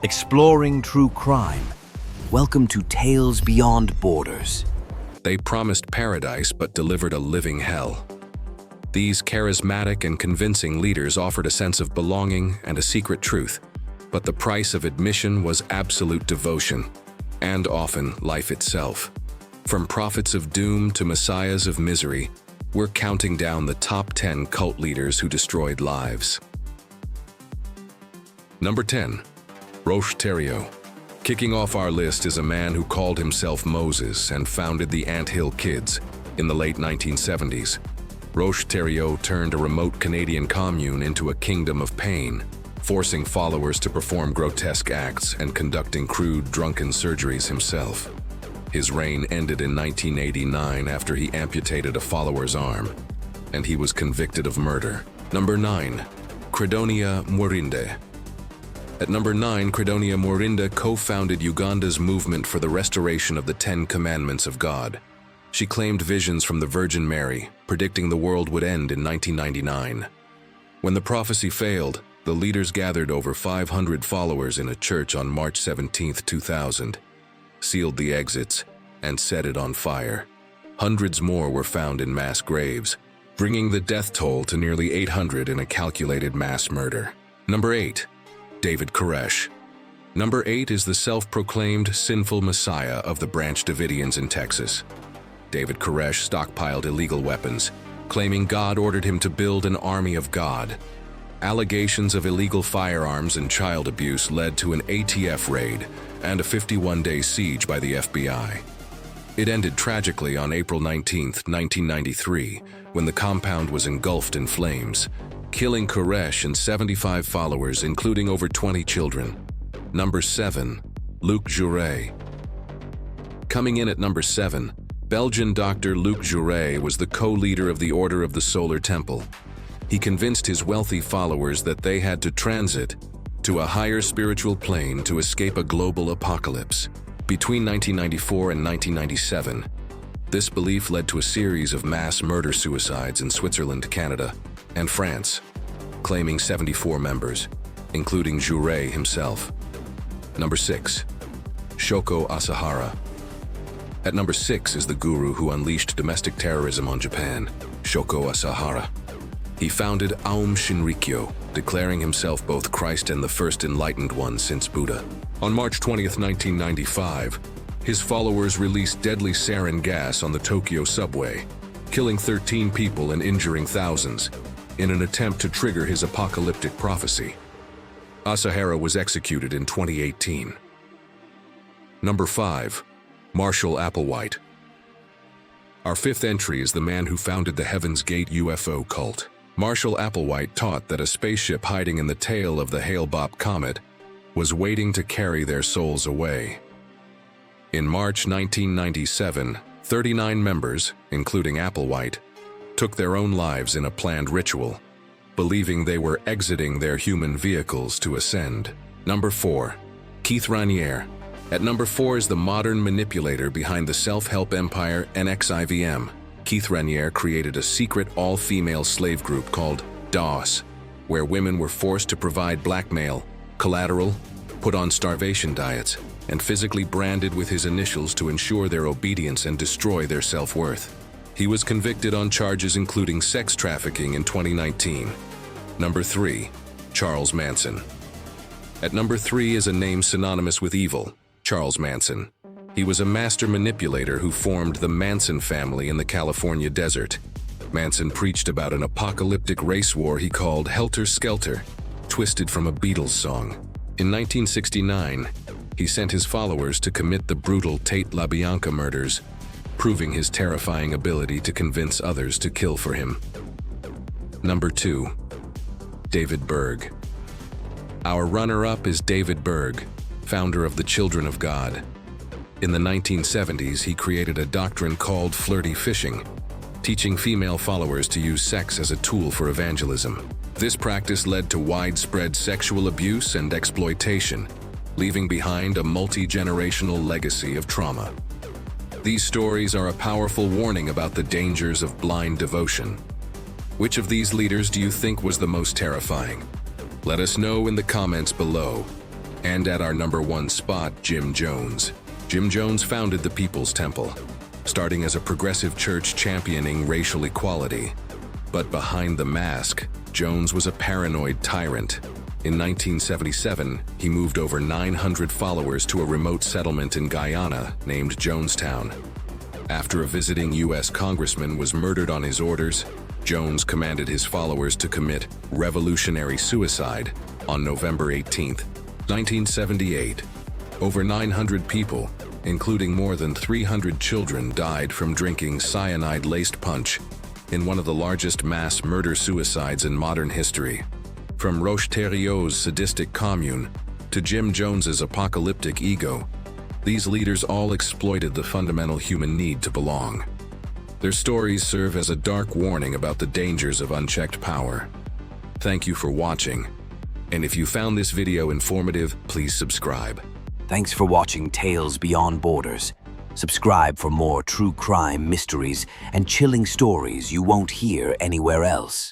Exploring true crime. Welcome to Tales Beyond Borders. They promised paradise but delivered a living hell. These charismatic and convincing leaders offered a sense of belonging and a secret truth, but the price of admission was absolute devotion, and often life itself. From prophets of doom to messiahs of misery, we're counting down the top 10 cult leaders who destroyed lives. Number 10. Roche Thériault. Kicking off our list is a man who called himself Moses and founded the Ant Hill Kids in the late 1970s. Roche Thériault turned a remote Canadian commune into a kingdom of pain, forcing followers to perform grotesque acts and conducting crude, drunken surgeries himself. His reign ended in 1989 after he amputated a follower's arm, and he was convicted of murder. Number 9. Credonia Mwirinde. At number 9, Credonia Mwirinde co-founded Uganda's movement for the restoration of the 10 Commandments of God. She claimed visions from the Virgin Mary, predicting the world would end in 1999. When the prophecy failed, the leaders gathered over 500 followers in a church on March 17, 2000, sealed the exits, and set it on fire. Hundreds more were found in mass graves, bringing the death toll to nearly 800 in a calculated mass murder. Number 8. David Koresh. Number 8 is the self-proclaimed sinful messiah of the Branch Davidians in Texas. David Koresh stockpiled illegal weapons, claiming God ordered him to build an army of God. Allegations of illegal firearms and child abuse led to an ATF raid and a 51-day siege by the FBI. It ended tragically on April 19, 1993, when the compound was engulfed in flames, killing Koresh and 75 followers, including over 20 children. Number 7. Luc Jouret. Coming in at number 7, Belgian Dr. Luc Jouret was the co-leader of the Order of the Solar Temple. He convinced his wealthy followers that they had to transit to a higher spiritual plane to escape a global apocalypse. Between 1994 and 1997, this belief led to a series of mass murder-suicides in Switzerland, Canada, and France, claiming 74 members, including Jouret himself. Number 6. Shoko Asahara. At number 6 is the guru who unleashed domestic terrorism on Japan, Shoko Asahara. He founded Aum Shinrikyo, declaring himself both Christ and the first enlightened one since Buddha. On March 20, 1995, his followers released deadly sarin gas on the Tokyo subway, killing 13 people and injuring thousands, in an attempt to trigger his apocalyptic prophecy. Asahara was executed in 2018. Number 5. Marshall Applewhite. Our 5th entry is the man who founded the Heaven's Gate UFO cult. Marshall Applewhite taught that a spaceship hiding in the tail of the Hale-Bopp Comet was waiting to carry their souls away. In March 1997, 39 members, including Applewhite, took their own lives in a planned ritual, believing they were exiting their human vehicles to ascend. Number 4. Keith Raniere. At number 4 is the modern manipulator behind the self-help empire NXIVM. Keith Raniere created a secret all-female slave group called DOS, where women were forced to provide blackmail, collateral, put on starvation diets, and physically branded with his initials to ensure their obedience and destroy their self-worth. He was convicted on charges including sex trafficking in 2019. Number 3. Charles Manson. At number 3 is a name synonymous with evil, Charles Manson. He was a master manipulator who formed the Manson family in the California desert. Manson preached about an apocalyptic race war he called Helter Skelter, twisted from a Beatles song. In 1969, he sent his followers to commit the brutal Tate LaBianca murders, proving his terrifying ability to convince others to kill for him. Number 2. David Berg. Our runner-up is David Berg, founder of the Children of God. In the 1970s, he created a doctrine called flirty fishing, teaching female followers to use sex as a tool for evangelism. This practice led to widespread sexual abuse and exploitation, leaving behind a multi-generational legacy of trauma. These stories are a powerful warning about the dangers of blind devotion. Which of these leaders do you think was the most terrifying? Let us know in the comments below. And at our #1 spot, Jim Jones. Jim Jones founded the People's Temple, starting as a progressive church championing racial equality. But behind the mask, Jones was a paranoid tyrant. In 1977, he moved over 900 followers to a remote settlement in Guyana named Jonestown. After a visiting U.S. congressman was murdered on his orders, Jones commanded his followers to commit revolutionary suicide on November 18, 1978. Over 900 people, including more than 300 children, died from drinking cyanide-laced punch in one of the largest mass murder-suicides in modern history. From Roche-Thériault's sadistic commune to Jim Jones's apocalyptic ego, these leaders all exploited the fundamental human need to belong. Their stories serve as a dark warning about the dangers of unchecked power. Thank you for watching, and if you found this video informative, please subscribe. Thanks for watching Tales Beyond Borders. Subscribe for more true crime mysteries and chilling stories you won't hear anywhere else.